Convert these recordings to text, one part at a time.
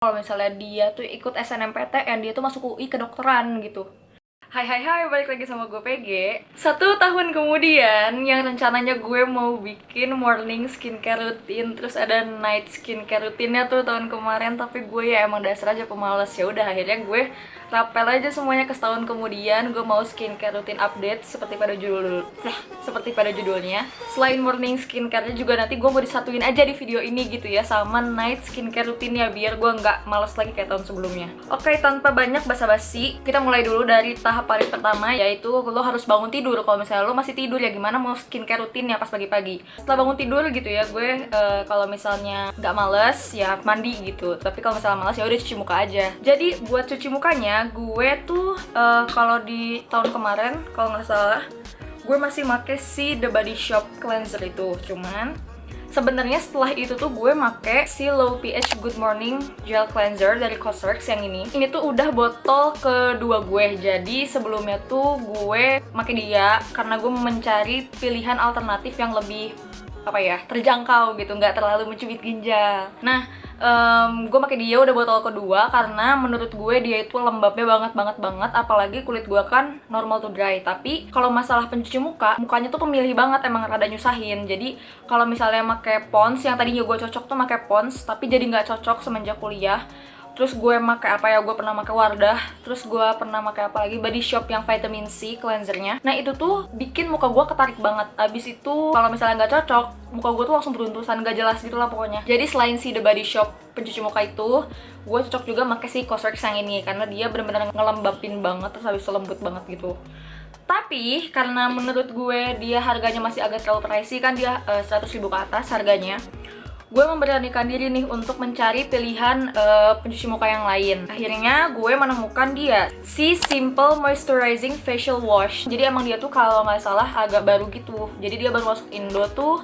kalau misalnya dia tuh ikut SNMPTN, dia tuh masuk UI kedokteran gitu. Hai hai hai, balik lagi sama gue PG. 1 tahun kemudian, yang rencananya gue mau bikin morning skincare rutin, terus ada night skincare rutinnya tuh tahun kemarin, tapi gue ya emang dasar aja pemalas. Ya udah, akhirnya gue rapel aja semuanya ke setahun kemudian. Gue mau skincare rutin update seperti pada judulnya. Selain morning skincare-nya juga nanti gue mau disatuin aja di video ini gitu ya, sama night skincare rutinnya, biar gue nggak males lagi kayak tahun sebelumnya. Oke, tanpa banyak basa-basi, kita mulai dulu dari tahap paling pertama, yaitu lo harus bangun tidur. Kalau misalnya lo masih tidur, ya gimana mau skincare rutinnya pas pagi-pagi. Setelah bangun tidur gitu ya, gue kalau misalnya nggak males ya mandi gitu, tapi kalau misalnya males ya udah cuci muka aja. Jadi buat cuci mukanya, gue tuh kalau di tahun kemarin kalau nggak salah gue masih make si The Body Shop cleanser itu. Cuman sebenarnya setelah itu tuh gue make si Low pH Good Morning Gel Cleanser dari Cosrx yang ini. Ini tuh udah botol kedua gue. Jadi sebelumnya tuh gue make dia karena gue mencari pilihan alternatif yang lebih terjangkau gitu, nggak terlalu mencubit ginjal. Nah, gue pakai dia udah botol kedua karena menurut gue dia itu lembabnya banget, apalagi kulit gue kan normal to dry. Tapi kalau masalah pencuci muka, mukanya tuh pemilih banget, emang rada nyusahin. Jadi kalau misalnya pakai Pond's, yang tadinya gue cocok tuh pakai Pond's, tapi jadi nggak cocok semenjak kuliah. Terus gue pakai gue pernah pakai Wardah, terus gue pernah pakai apa lagi, Body Shop yang vitamin C cleansernya. Nah itu tuh bikin muka gue ketarik banget. Abis itu kalau misalnya nggak cocok, muka gue tuh langsung beruntusan, gak jelas gitu lah pokoknya. Jadi selain si The Body Shop pencuci muka itu, gue cocok juga pakai si Cosrx yang ini karena dia bener-bener ngelembapin banget, terus habis itu lembut banget gitu. Tapi karena menurut gue dia harganya masih agak terlalu pricey, kan dia 100.000 ke atas harganya, gue memberanikan diri nih untuk mencari pilihan pencuci muka yang lain. Akhirnya gue menemukan dia, si Simple Moisturizing Facial Wash. Jadi emang dia tuh kalau nggak salah agak baru gitu. Jadi dia baru masuk Indo tuh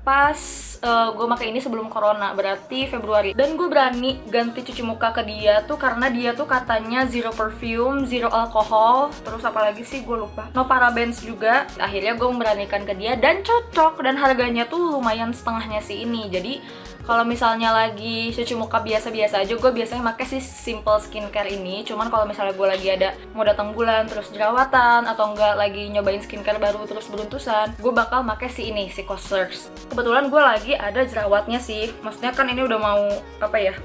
pas gue pakai ini sebelum corona, berarti Februari. Dan gue berani ganti cuci muka ke dia tuh karena dia tuh katanya zero perfume, zero alcohol, terus apalagi sih gue lupa, no parabens juga. Akhirnya gue memberanikan ke dia dan cocok, dan harganya tuh lumayan setengahnya sih ini. Jadi kalau misalnya lagi cuci muka biasa-biasa aja, gue biasanya pakai si Simple Skincare ini. Cuman kalau misalnya gue lagi ada mau datang bulan terus jerawatan, atau enggak lagi nyobain skincare baru terus beruntusan, gue bakal pakai si ini, si Cosrx. Kebetulan gue lagi ada jerawatnya sih, maksudnya kan ini udah mau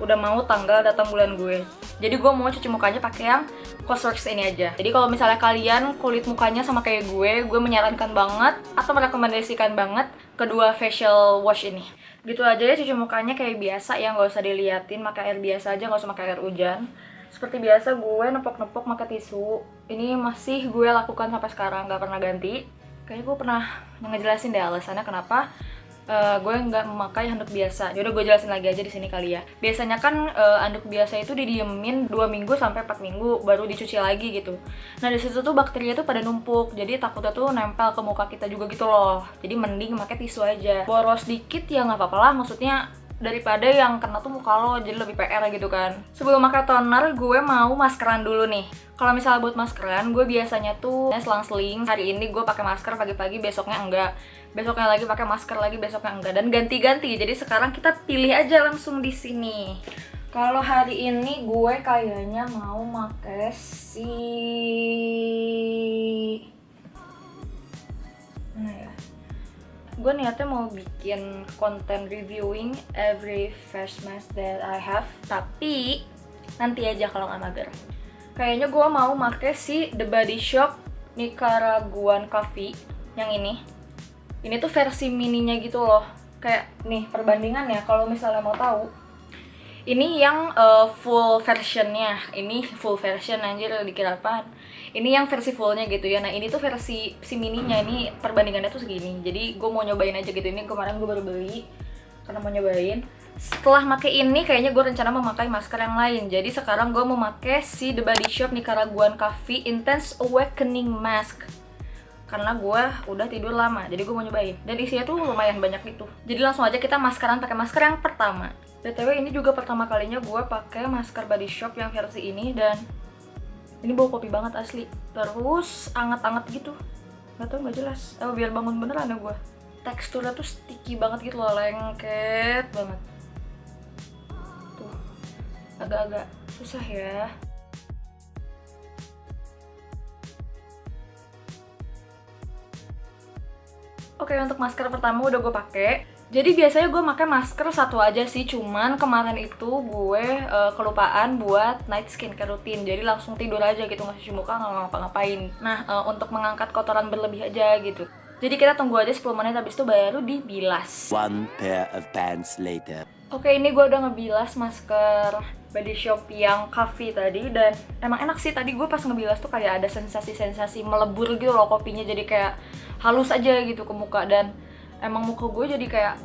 udah mau tanggal datang bulan gue. Jadi gue mau cuci mukanya pakai yang Cosrx ini aja. Jadi kalau misalnya kalian kulit mukanya sama kayak gue menyarankan banget atau merekomendasikan banget kedua facial wash ini. Gitu aja ya, cuci mukanya kayak biasa ya, nggak usah diliatin, pakai air biasa aja, nggak usah pakai air hujan. Seperti biasa gue nepok-nepok pakai tisu. Ini masih gue lakukan sampai sekarang, nggak pernah ganti. Kayaknya gue pernah ngejelasin deh alasannya kenapa gue nggak memakai handuk biasa. Yaudah gue jelasin lagi aja di sini kali ya. Biasanya kan handuk biasa itu didiemin 2 minggu sampai 4 minggu baru dicuci lagi gitu. Nah di situ tuh bakterinya tuh pada numpuk, jadi takutnya tuh nempel ke muka kita juga gitu loh. Jadi mending pakai tisu aja. Boros dikit ya nggak apa-apa lah, maksudnya daripada yang kena tuh muka lo jadi lebih PR gitu kan. Sebelum pakai toner, gue mau maskeran dulu nih. Kalau misalnya buat maskeran, gue biasanya tuh selang-seling. Hari ini gue pakai masker pagi-pagi, besoknya enggak. Besoknya lagi pakai masker lagi, besoknya enggak, dan ganti-ganti. Jadi sekarang kita pilih aja langsung di sini. Kalau hari ini gue kayaknya mau pakai si gue niatnya mau bikin konten reviewing every face mask that I have, tapi nanti aja kalau nggak mager. Kayaknya gue mau pakai si The Body Shop Nicaraguan Coffee yang ini. Ini tuh versi mininya gitu loh. Kayak nih perbandingan ya, kalau misalnya mau tahu. Ini yang full versionnya. Ini full version, anjir dikira apaan. Ini yang versi fullnya gitu ya. Nah ini tuh versi si mininya, ini perbandingannya tuh segini. Jadi gue mau nyobain aja gitu. Ini kemarin gue baru beli karena mau nyobain. Setelah pakai ini kayaknya gue rencana memakai masker yang lain. Jadi sekarang gue mau pakai si The Body Shop Nicaraguan Coffee Intense Awakening Mask, karena gue udah tidur lama, jadi gue mau nyobain. Dan isinya tuh lumayan banyak gitu. Jadi langsung aja kita maskeran pakai masker yang pertama. BTW ini juga pertama kalinya gue pakai masker Body Shop yang versi ini, dan ini bau kopi banget asli. Terus anget-anget gitu, nggak tau, nggak jelas. Biar bangun beneran ya gue. Teksturnya tuh sticky banget gitu loh, lengket banget. Tuh, agak-agak susah ya. Oke, untuk masker pertama udah gue pakai. Jadi biasanya gue pakai masker satu aja sih, cuman kemarin itu gue kelupaan buat night skincare routine. Jadi langsung tidur aja gitu, nggak cuci muka, nggak ngapa-ngapain. Nah, untuk mengangkat kotoran berlebih aja gitu. Jadi kita tunggu aja 10 menit, habis itu baru dibilas. One pair of pants later. Oke, ini gue udah ngebilas masker Body Shop yang coffee tadi, dan emang enak sih. Tadi gue pas ngebilas tuh kayak ada sensasi-sensasi melebur gitu loh kopinya, jadi kayak halus aja gitu ke muka, dan emang muka gue jadi kayak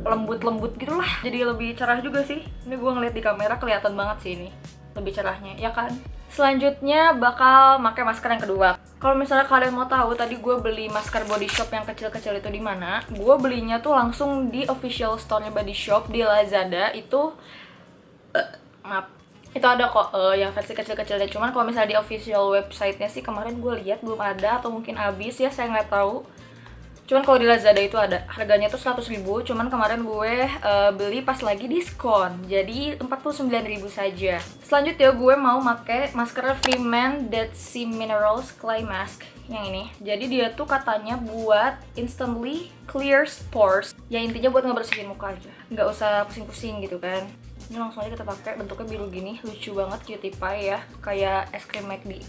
lembut-lembut gitu lah, jadi lebih cerah juga sih. Ini gue ngeliat di kamera kelihatan banget sih ini lebih cerahnya, ya kan? Selanjutnya bakal pakai masker yang kedua. Kalau misalnya kalian mau tahu tadi gue beli masker Body Shop yang kecil-kecil itu di mana, gue belinya tuh langsung di official store-nya Body Shop di Lazada. Itu maaf, itu ada kok yang versi kecil-kecilnya. Cuman kalau misalnya di official website-nya sih kemarin gue lihat belum ada, atau mungkin habis ya, saya nggak tahu. Cuman kalau di Lazada itu ada, harganya tuh 100.000, cuman kemarin gue beli pas lagi diskon, jadi 49.000 saja. Selanjutnya gue mau pakai masker Freeman Dead Sea Minerals Clay Mask yang ini. Jadi dia tuh katanya buat instantly clear pores. Ya intinya buat ngebersihin muka aja, nggak usah pusing-pusing gitu kan. Ini langsung aja kita pakai, bentuknya biru gini, lucu banget, cutie pie ya, kayak es krim McD.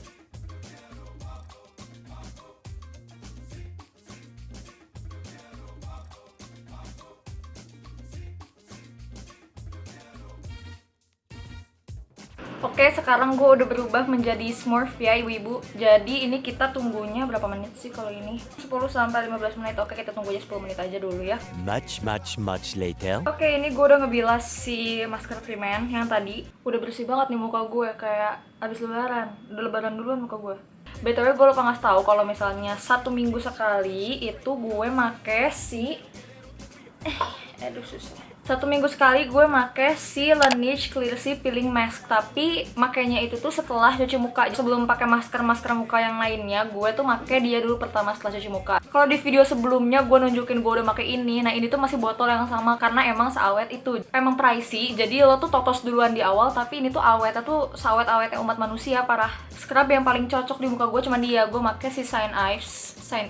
Oke, sekarang gue udah berubah menjadi Smurf ya ibu-ibu. Jadi ini kita tunggunya berapa menit sih kalau ini? 10-15 menit. Oke, kita tunggu aja 10 menit aja dulu ya. Much later. Oke, ini gue udah ngebilas si masker Freeman yang tadi. Udah bersih banget nih muka gue, kayak abis lebaran. Udah lebaran duluan muka gue. BTW gue lupa ngasih tahu kalau misalnya 1 minggu sekali itu gue make si aduh susah. 1 minggu sekali gue make si Laneige Clear Sea Peeling Mask. Tapi makainya itu tuh setelah cuci muka. Sebelum pakai masker muka yang lainnya, gue tuh make dia dulu pertama setelah cuci muka. Kalau di video sebelumnya gue nunjukin gue udah make ini. Nah ini tuh masih botol yang sama, karena emang seawet itu. Emang pricey, jadi lo tuh totos duluan di awal. Tapi ini tuh awetnya tuh seawet-awetnya umat manusia, parah. Scrub yang paling cocok di muka gue cuma dia. Gue make si Shine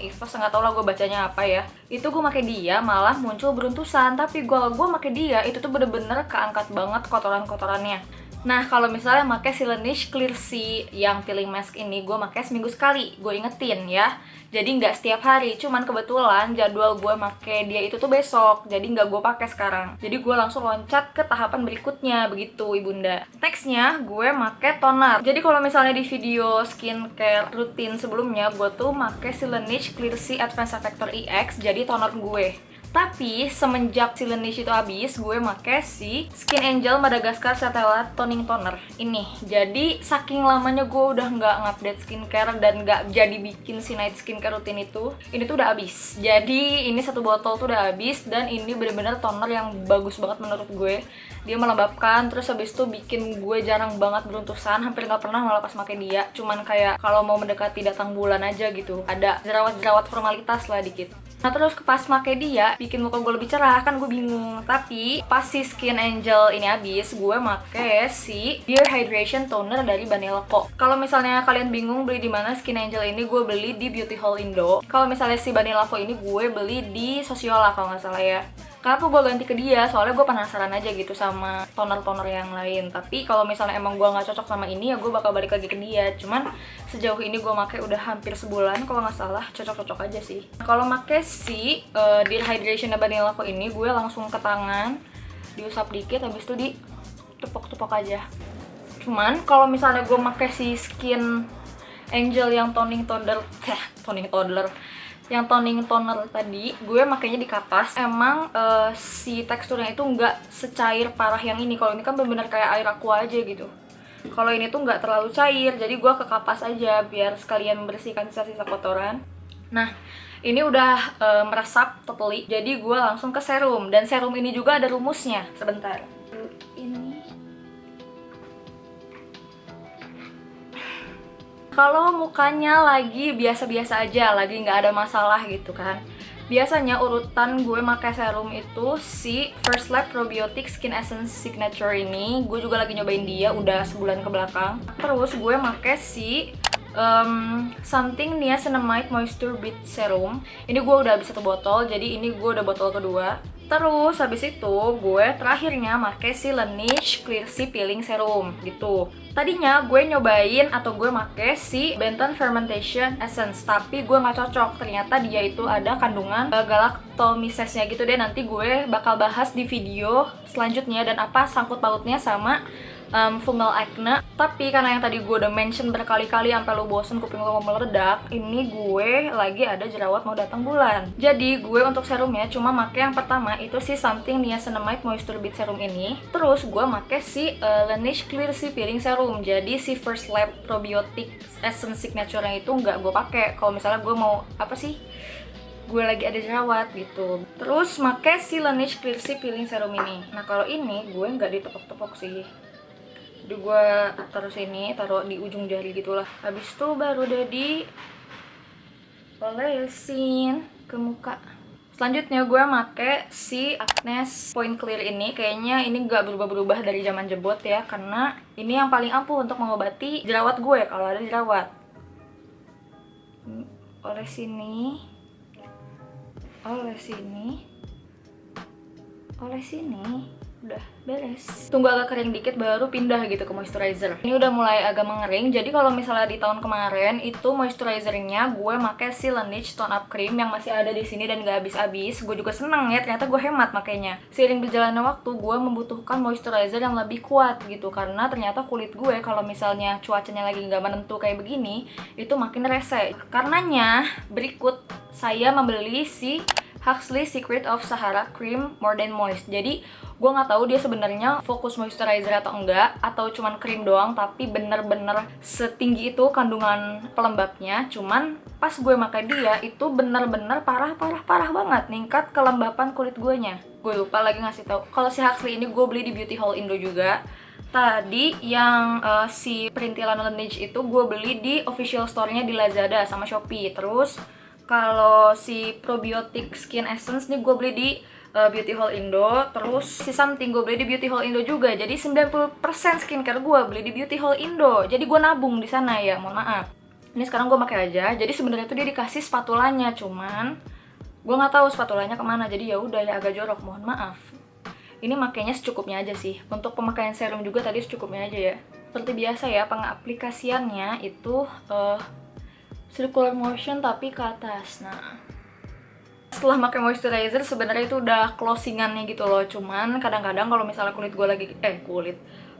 Eve, nggak tau lah gue bacanya apa ya. Itu gue make dia malah muncul beruntusan. Tapi gue make dia itu tuh bener-bener keangkat banget kotoran-kotorannya. Nah kalau misalnya make si Laneige Clear Sea yang peeling mask ini, gue make seminggu sekali. Gue ingetin ya, jadi nggak setiap hari. Cuman kebetulan jadwal gue make dia itu tuh besok, jadi nggak gue pakai sekarang. Jadi gue langsung loncat ke tahapan berikutnya, begitu ibunda. Nextnya gue make toner. Jadi kalau misalnya di video skincare rutin sebelumnya, gue tuh make si Laneige Clear Sea Advanced Factor EX jadi toner gue. Tapi semenjak si Laneige itu habis, gue make si Skin Angel Madagascar Satellite Toning Toner ini. Jadi saking lamanya gue udah nggak ngupdate skincare dan nggak jadi bikin si night skincare rutin itu, ini tuh udah habis. Jadi ini 1 botol tuh udah habis, dan ini bener-bener toner yang bagus banget menurut gue. Dia melembabkan, terus habis itu bikin gue jarang banget beruntusan, hampir nggak pernah malah pas pakai dia. Cuman kayak kalau mau mendekati datang bulan aja gitu, ada jerawat-jerawat formalitas lah dikit. Nah terus pas pakai dia bikin muka gue lebih cerah, kan gue bingung. Tapi pas si Skin Angel ini habis, gue make si Dear Hydration Toner dari Banila Co. Kalau misalnya kalian bingung beli di mana Skin Angel ini, gue beli di Beauty Hall Indo. Kalau misalnya si Banila Co ini gue beli di Sosiola kalau nggak salah ya. Kenapa gue ganti ke dia? Soalnya gue penasaran aja gitu sama toner-toner yang lain. Tapi kalau misalnya emang gue nggak cocok sama ini, ya gue bakal balik lagi ke dia. Cuman sejauh ini gue make udah hampir sebulan kalau nggak salah, cocok-cocok aja sih. Kalau make si Dear Hydration Vanilla Co ini, gue langsung ke tangan, diusap dikit, habis itu ditepok-tepok aja. Cuman kalau misalnya gue make si Skin Angel yang toning toner tadi, gue makanya di kapas. Emang si teksturnya itu nggak secair parah yang ini. Kalau ini kan bener-bener kayak air aqua aja gitu. Kalau ini tuh nggak terlalu cair, jadi gue ke kapas aja biar sekalian membersihkan sisa-sisa kotoran. Nah ini udah meresap totally, jadi gue langsung ke serum. Dan serum ini juga ada rumusnya. Sebentar. Ini kalau mukanya lagi biasa-biasa aja, lagi nggak ada masalah gitu kan, Biasanya urutan gue pakai serum itu si First Lab Probiotic Skin Essence Signature ini. Gue juga lagi nyobain dia udah sebulan ke belakang. Terus gue pakai si Something Niacinamide Moisture Bead Serum. Ini gue udah habis 1 botol, jadi ini gue udah botol kedua. Terus habis itu gue terakhirnya pakai si Laneige Clear Sea Peeling Serum gitu. Tadinya gue nyobain atau gue pakai si Benton Fermentation Essence, tapi gue nggak cocok. Ternyata dia itu ada kandungan galactomycesnya gitu deh. Nanti gue bakal bahas di video selanjutnya dan apa sangkut pautnya sama fungal acne. Tapi karena yang tadi gue udah mention berkali-kali sampai lu bosen kuping lu mau meledak, ini gue lagi ada jerawat mau datang bulan. Jadi gue untuk serumnya cuma pakai yang pertama itu si Something Niacinamide Moisture Bead Serum ini. Terus gue pakai si Laneige Clear Sea Peeling Serum. Jadi si First Lab Probiotic Essence Signature-nya itu nggak gue pakai kalau misalnya gue mau apa sih, gue lagi ada jerawat gitu. Terus pakai si Laneige Clear Sea Peeling Serum ini. Nah kalau ini gue nggak ditepok-tepok sih, jadi gue taruh di ujung jari gitulah. Habis itu baru udah di olesin ke muka. Selanjutnya gue make si Agnes Point Clear ini. Kayaknya ini gak berubah-berubah dari zaman jebot ya, karena ini yang paling ampuh untuk mengobati jerawat gue kalau ada jerawat. Oleh sini, udah beres. Tunggu agak kering dikit baru pindah gitu ke moisturizer. Ini udah mulai agak mengering. Jadi kalau misalnya di tahun kemarin itu moisturizernya gue pakai si Laneige Tone Up Cream yang masih ada di sini dan gak habis-habis. Gue juga seneng ya, ternyata gue hemat makanya. Seiring berjalannya waktu gue membutuhkan moisturizer yang lebih kuat gitu, karena ternyata kulit gue kalau misalnya cuacanya lagi gak menentu kayak begini itu makin rese. Karenanya berikut saya membeli si Huxley Secret of Sahara Cream More Than Moist. Jadi gue nggak tahu dia sebenarnya fokus moisturizer atau enggak, atau cuman krim doang tapi bener-bener setinggi itu kandungan pelembabnya. Cuman pas gue pakai dia itu bener-bener parah banget ningkat kelembapan kulit gue nya. Gue lupa lagi ngasih tahu kalau si Huxley ini gue beli di Beauty Hall Indo juga. Tadi yang si perintilan Laneige itu gue beli di official store-nya di Lazada sama Shopee. Terus kalau si Probiotic Skin Essence nih gue beli di Beauty Hall Indo. Terus si Something gue beli di Beauty Hall Indo juga. Jadi 90% skincare gue beli di Beauty Hall Indo. Jadi gue nabung di sana ya, mohon maaf. Ini sekarang gue pakai aja. Jadi sebenarnya tuh dia dikasih spatulanya, cuman gue nggak tahu spatulanya kemana. Jadi ya udah ya agak jorok, mohon maaf. Ini makainya secukupnya aja sih. Untuk pemakaian serum juga tadi secukupnya aja ya. Seperti biasa ya, pengaplikasiannya itu circular motion tapi ke atas. Nah, setelah pakai moisturizer sebenarnya itu udah closingannya gitu loh. Cuman kadang-kadang kalau misalnya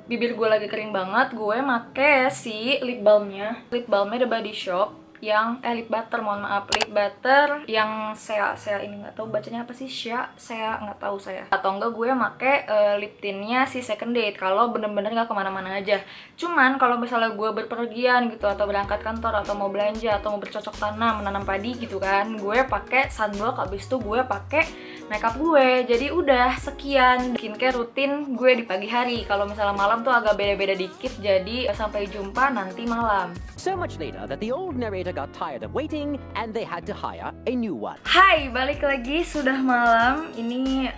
bibir gue lagi kering banget, gue make si lip balmnya The Body Shop yang lip butter, mohon maaf, lip butter yang sea ini nggak tahu bacanya apa sih, sea nggak tahu saya. Atau enggak gue make lip tintnya si Second Date kalau bener-bener nggak kemana-mana aja. Cuman kalau misalnya gue berpergian gitu atau berangkat kantor atau mau belanja atau mau bercocok tanam menanam padi gitu kan, gue pakai sunblock. Abis itu gue pakai makeup gue. Jadi udah sekian skincare rutin gue di pagi hari. Kalau misalnya malam tuh agak beda-beda dikit. Jadi sampai jumpa nanti malam. So much later that the old narrator got tired of waiting and they had to hire a new one. Hai, balik lagi, sudah malam. Ini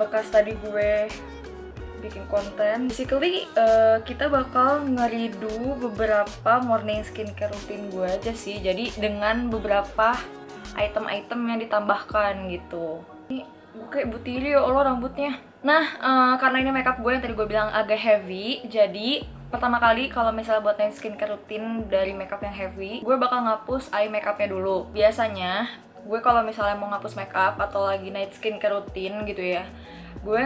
bekas tadi gue bikin konten. Basically kita bakal nge-redo beberapa morning skincare rutin gue aja sih. Jadi dengan beberapa item-item yang ditambahkan gitu. Ini gue kayak butiri ya Allah rambutnya. Nah, karena ini makeup gue yang tadi gue bilang agak heavy, jadi pertama kali kalau misalnya buat night skincare rutin dari makeup yang heavy, gue bakal ngapus eye makeupnya dulu. Biasanya gue kalau misalnya mau ngapus makeup atau lagi night skincare rutin gitu ya, gue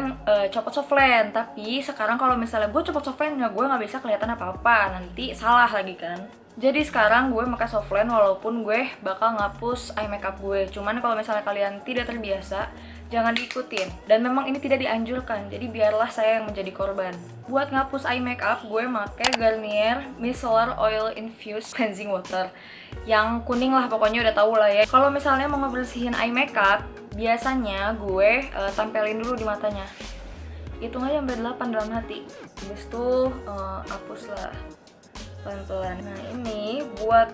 copot softline. Tapi sekarang kalau misalnya gue copot softline-nya, gue nggak bisa kelihatan apa-apa, nanti salah lagi kan. Jadi sekarang gue pakai softline walaupun gue bakal ngapus eye makeup gue. Cuman kalau misalnya kalian tidak terbiasa, jangan diikutin. Dan memang ini tidak dianjurkan, jadi biarlah saya yang menjadi korban. Buat ngapus eye makeup, gue pakai Garnier Micellar Oil Infused Cleansing Water. Yang kuning lah, pokoknya udah tau lah ya. Kalau misalnya mau ngebersihin eye makeup, biasanya gue tempelin dulu di matanya. Hitung aja sampai 8 dalam hati. Habis itu hapus lah. pelan-pelan. Nah ini buat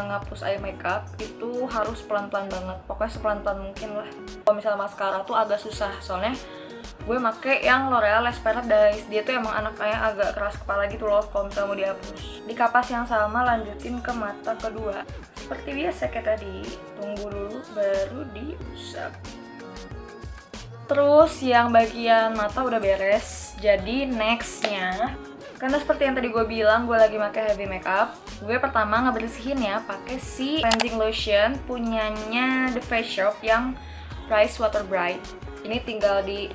ngapus eye makeup itu harus pelan-pelan banget, pokoknya sepelan-pelan mungkin lah. Kalau misalnya maskara tuh agak susah, soalnya gue make yang L'Oreal Les Paradise, dia tuh emang anaknya agak keras kepala gitu loh kalau misalnya mau dihapus. Di kapas yang sama lanjutin ke mata kedua, seperti biasa kayak tadi, tunggu dulu baru diusap. Terus yang bagian mata udah beres, jadi nextnya, karena seperti yang tadi gue bilang gue lagi pakai heavy makeup, gue pertama ngebersihin ya pakai si cleansing lotion punyanya The Face Shop yang Rice Water Bright. Ini tinggal di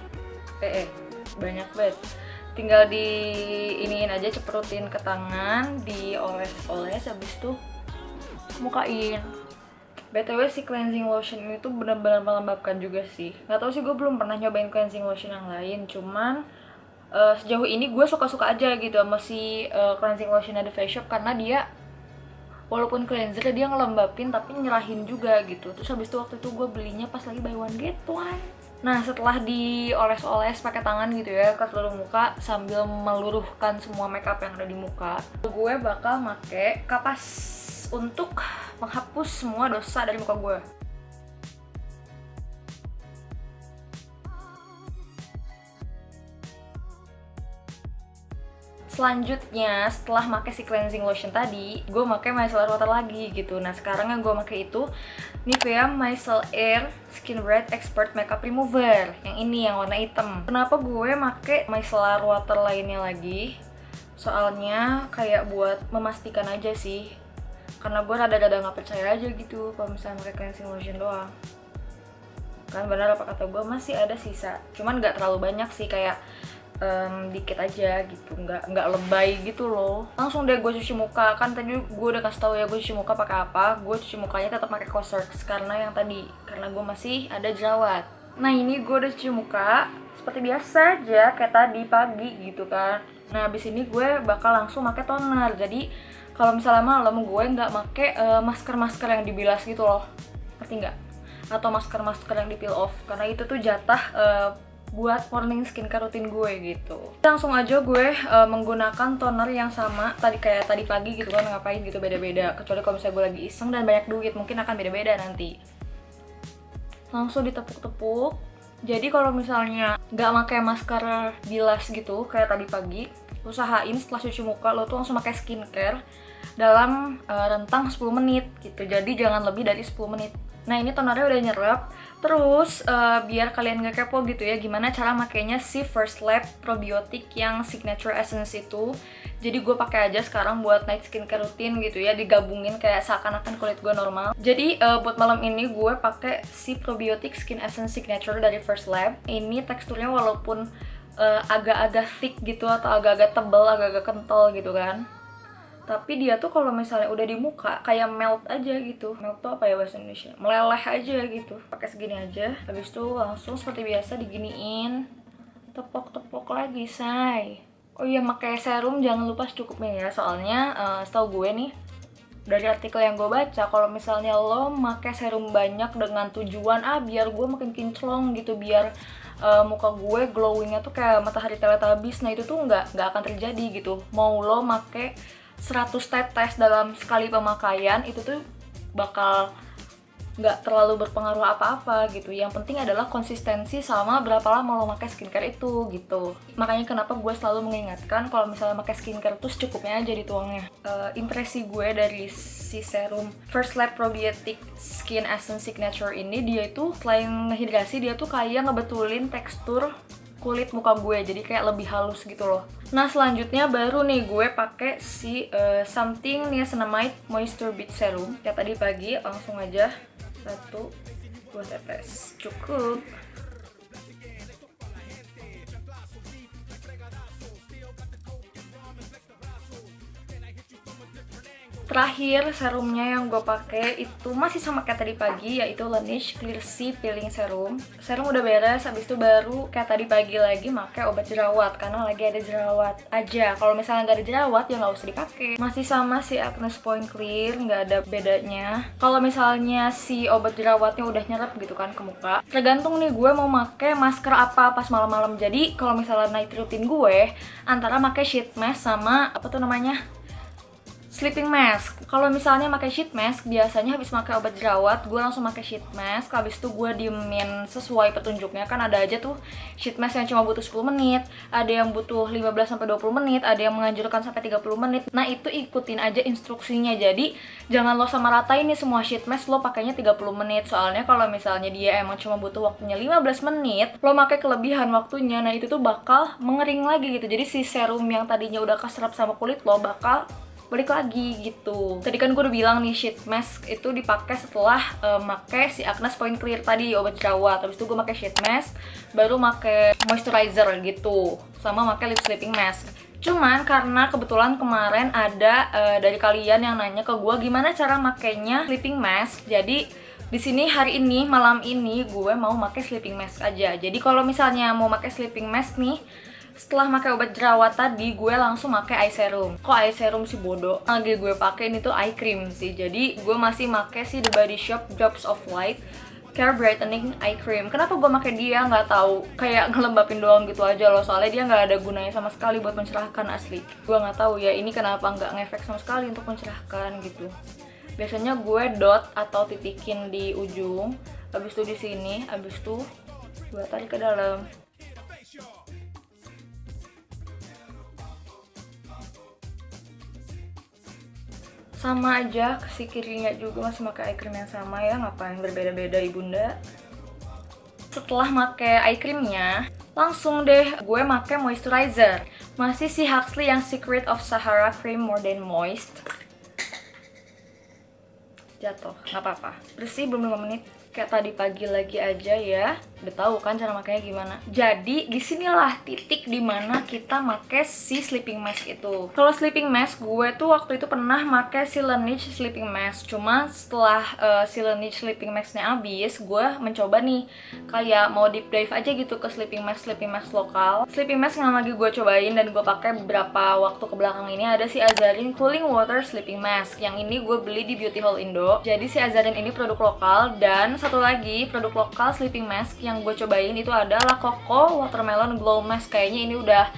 banyak banget, tinggal di iniin aja, ceperutin ke tangan, dioles-oles, habis itu mukain. BTW si cleansing lotion ini tuh benar-benar melembabkan juga sih. Nggak tahu sih, gue belum pernah nyobain cleansing lotion yang lain, cuman sejauh ini gue suka-suka aja gitu sama si cleansing lotion The Face Shop, karena dia walaupun cleanser dia ngelembapin tapi nyerahin juga gitu. Terus habis itu waktu itu gue belinya pas lagi buy one get one. Nah setelah dioles-oles pakai tangan gitu ya ke seluruh muka sambil meluruhkan semua makeup yang ada di muka, gue bakal make kapas untuk menghapus semua dosa dari muka gue. Selanjutnya setelah pakai si cleansing lotion tadi, gue pakai micellar water lagi gitu. Nah sekarang yang gue pakai itu Nivea Micellar Air Skin Bright Expert Makeup Remover, yang ini yang warna hitam. Kenapa gue pakai micellar water lainnya lagi? Soalnya kayak buat memastikan aja sih, karena gue rada-rada nggak percaya aja gitu kalau misalnya pakai cleansing lotion doang. Kan benar apa kata gue, masih ada sisa, cuman nggak terlalu banyak sih, kayak dikit aja gitu, nggak lebay gitu loh. Langsung deh gue cuci muka. Kan tadi gue udah kasih tahu ya gue cuci muka pakai apa. Gue cuci mukanya tetap pakai Cosrx karena yang tadi, karena gue masih ada jerawat. Nah ini gue udah cuci muka seperti biasa aja kayak tadi pagi gitu kan. Nah abis ini gue bakal langsung pakai toner. Jadi kalau misalnya malam gue nggak pakai masker yang dibilas gitu loh, ngerti nggak? Atau masker yang di peel off, karena itu tuh jatah buat morning skincare rutin gue gitu. Langsung aja gue menggunakan toner yang sama tadi kayak tadi pagi gitu kan, ngapain gitu beda-beda. Kecuali kalau misalnya gue lagi iseng dan banyak duit, mungkin akan beda-beda nanti. Langsung ditepuk-tepuk. Jadi kalau misalnya nggak pakai masker bilas gitu kayak tadi pagi, usahain setelah cuci muka lo tuh langsung pakai skincare dalam rentang 10 menit gitu. Jadi jangan lebih dari 10 menit. Nah ini tonernya udah nyerap. Terus biar kalian gak kepo gitu ya gimana cara makainya si First Lab Probiotic yang Signature Essence itu. Jadi gue pakai aja sekarang buat night skincare rutin gitu ya, digabungin kayak seakan-akan kulit gue normal. Jadi buat malam ini gue pakai si Probiotic Skin Essence Signature dari First Lab. Ini teksturnya walaupun agak-agak thick gitu atau agak-agak tebal, agak-agak kental gitu kan, tapi dia tuh kalau misalnya udah di muka kayak melt aja gitu. Melt tuh apa ya bahasa Indonesia? Meleleh aja gitu. Pakai segini aja, habis itu langsung seperti biasa diginiin, tepok-tepok lagi, say. Oh iya, pakai serum jangan lupa secukupnya ya. Soalnya setahu gue nih dari artikel yang gue baca, kalau misalnya lo pakai serum banyak dengan tujuan biar gue makin kinclong gitu, biar muka gue glowingnya tuh kayak matahari Teletubbies, nah itu tuh nggak akan terjadi gitu. Mau lo pakai 100 tetes dalam sekali pemakaian itu tuh bakal nggak terlalu berpengaruh apa-apa gitu. Yang penting adalah konsistensi sama berapa lama lo pakai skincare itu gitu. Makanya kenapa gue selalu mengingatkan kalau misalnya pakai skincare tuh secukupnya aja dituangnya. Impresi gue dari si serum First Lab Probiotic Skin Essence Signature ini, dia itu selain ngehidrasi, dia tuh kayak ngebetulin tekstur kulit muka gue, jadi kayak lebih halus gitu loh. Nah selanjutnya baru nih gue pakai si Something Niacinamide Moisture Bead Serum kayak tadi pagi. Langsung aja 1-2 tetes cukup. Terakhir serumnya yang gue pakai itu masih sama kayak tadi pagi, yaitu Laneige Clear Sea Peeling Serum. Serum udah beres, habis itu baru kayak tadi pagi lagi pakai obat jerawat karena lagi ada jerawat aja. Kalau misalnya nggak ada jerawat ya nggak usah dipakai. Masih sama si Acne Point Clear, nggak ada bedanya. Kalau misalnya si obat jerawatnya udah nyerap gitu kan ke muka, tergantung nih gue mau pakai masker apa pas malam-malam. Jadi kalau misalnya night routine gue antara pakai sheet mask sama apa tuh namanya, sleeping mask. Kalau misalnya pakai sheet mask, biasanya habis pakai obat jerawat, gue langsung pakai sheet mask. Habis itu gue diemin sesuai petunjuknya. Kan ada aja tuh sheet mask yang cuma butuh 10 menit, ada yang butuh 15-20 menit, ada yang menganjurkan sampai 30 menit. Nah, itu ikutin aja instruksinya. Jadi, jangan lo sama ratain nih semua sheet mask lo pakainya 30 menit. Soalnya kalau misalnya dia emang cuma butuh waktunya 15 menit, lo pakai kelebihan waktunya, nah itu tuh bakal mengering lagi gitu. Jadi si serum yang tadinya udah keserap sama kulit lo bakal balik lagi gitu. Tadi kan gue udah bilang nih, sheet mask itu dipakai setelah pakai si Agnes Point Clear tadi, obat jerawat. Habis itu gue pakai sheet mask, baru pakai moisturizer gitu, sama pakai lip sleeping mask. Cuman karena kebetulan kemarin ada dari kalian yang nanya ke gue gimana cara makainya sleeping mask, jadi di sini hari ini malam ini gue mau pakai sleeping mask aja. Jadi kalau misalnya mau pakai sleeping mask nih, setelah pakai obat jerawat tadi, gue langsung pakai eye serum. Kok eye serum sih bodoh? Lagi gue pakai ini tuh eye cream sih. Jadi gue masih pakai si The Body Shop Drops of Light Care Brightening Eye Cream. Kenapa gue pakai dia? Nggak tahu. Kayak ngelembapin doang gitu aja loh. Soalnya dia nggak ada gunanya sama sekali buat mencerahkan asli. Gue nggak tahu ya ini kenapa nggak ngefek sama sekali untuk mencerahkan gitu. Biasanya gue dot atau titikin di ujung, habis itu di sini, habis itu gue tarik ke dalam. Sama aja, si kirinya juga masih pakai eye cream yang sama ya, ngapain berbeda-beda ibunda. Setelah pakai eye creamnya, langsung deh gue pakai moisturizer. Masih si Huxley yang Secret of Sahara Cream More Than Moist. Jatuh, nggak apa-apa. Bersih belum 5 menit. Kayak tadi pagi lagi aja ya. Udah tahu kan cara makanya gimana. Jadi disinilah titik dimana kita make si sleeping mask itu. Kalau sleeping mask, gue tuh waktu itu pernah make si Laneige sleeping mask. Cuma setelah si Laneige sleeping masknya habis, gue mencoba nih kayak mau deep dive aja gitu ke sleeping mask lokal. Sleeping mask yang lagi gue cobain dan gue pakai beberapa waktu ke belakang ini ada si Azarin Cooling Water Sleeping Mask. Yang ini gue beli di Beauty Hall Indo. Jadi si Azarin ini produk lokal, dan satu lagi produk lokal sleeping mask yang gue cobain itu adalah Coco Watermelon Glow Mask. Kayaknya ini udah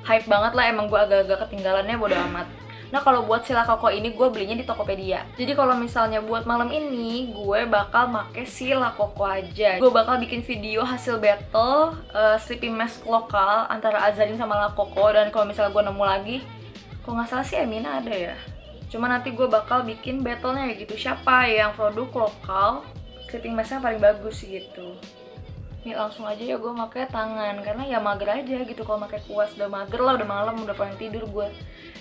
hype banget lah, emang gue agak-agak ketinggalannya, bodo amat. Nah kalau buat si La Coco ini gue belinya di Tokopedia. Jadi kalau misalnya buat malam ini gue bakal make si La Coco aja. Gue bakal bikin video hasil battle sleeping mask lokal antara Azarin sama La Coco. Dan kalau misalnya gue nemu lagi, kok nggak salah sih Emina ada ya. Cuma nanti gue bakal bikin battle-nya ya gitu, siapa yang produk lokal sleeping mask-nya paling bagus gitu. Ini langsung aja ya gue pakai tangan, karena ya mager aja gitu. Kalau pakai kuas udah mager lah, udah malam, udah pengen tidur gue.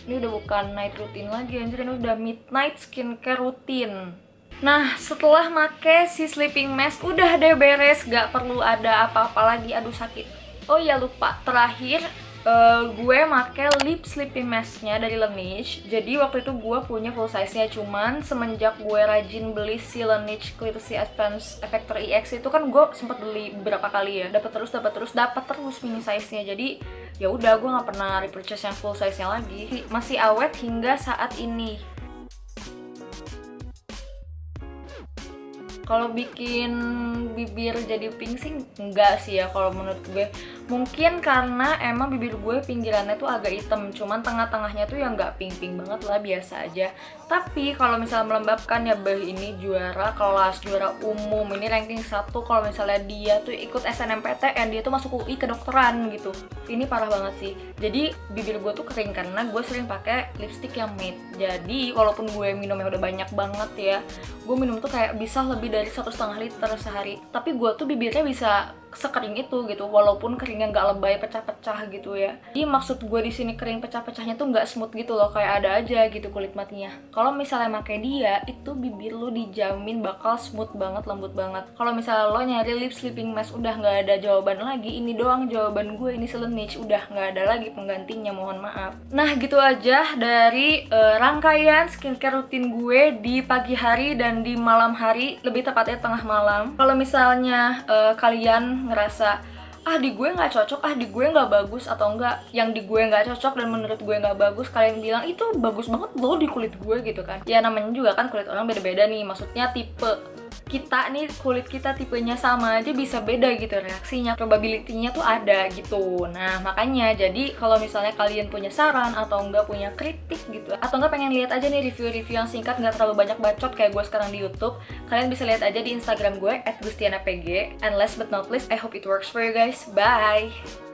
Ini udah bukan night routine lagi anjir, ini udah midnight skincare routine. Nah setelah pakai si sleeping mask udah deh beres, gak perlu ada apa-apa lagi. Aduh sakit. Oh ya lupa, terakhir gue make lip sleeping masknya dari Laneige. Jadi waktu itu gue punya full size nya, cuman semenjak gue rajin beli si Laneige Clarity Advanced Effector EX itu kan gue sempet beli beberapa kali ya, dapat terus mini size nya. Jadi ya udah gue nggak pernah repurchase yang full size nya lagi. Masih awet hingga saat ini. Kalau bikin bibir jadi pink sih enggak sih ya kalau menurut gue. Mungkin karena emang bibir gue pinggirannya tuh agak hitam, cuman tengah-tengahnya tuh yang nggak pink-pink banget lah, biasa aja. Tapi kalau misalnya melembabkan ya bah, ini juara kelas, juara umum, ini ranking 1. Kalau misalnya dia tuh ikut SNMPTN, dia tuh masuk UI kedokteran gitu. Ini parah banget sih. Jadi bibir gue tuh kering karena gue sering pakai lipstick yang matte. Jadi walaupun gue minumnya udah banyak banget ya, gue minum tuh kayak bisa lebih dari 1,5 liter sehari. Tapi gue tuh bibirnya bisa sekering itu gitu, walaupun keringnya nggak lebay pecah-pecah gitu ya. Jadi maksud gue di sini kering pecah-pecahnya tuh nggak smooth gitu loh, kayak ada aja gitu kulit matinya. Kalau misalnya pakai dia, itu bibir lo dijamin bakal smooth banget, lembut banget. Kalau misalnya lo nyari lip sleeping mask udah nggak ada jawaban lagi, ini doang jawaban gue, ini Laneige, udah nggak ada lagi penggantinya, mohon maaf. Nah gitu aja dari rangkaian skincare rutin gue di pagi hari dan di malam hari, lebih tepatnya tengah malam. Kalau misalnya kalian ngerasa di gue nggak cocok, di gue nggak bagus, atau enggak yang di gue nggak cocok dan menurut gue nggak bagus, kalian bilang itu bagus banget loh di kulit gue gitu kan. Ya namanya juga kan kulit orang beda-beda nih, maksudnya tipe kita nih, kulit kita tipenya sama aja bisa beda gitu reaksinya, probability-nya tuh ada gitu. Nah makanya jadi kalau misalnya kalian punya saran atau enggak punya kritik gitu, atau enggak pengen lihat aja nih review-review yang singkat nggak terlalu banyak bacot kayak gue sekarang di YouTube, kalian bisa lihat aja di Instagram gue @gustianapg. And last but not least, I hope it works for you guys. Bye.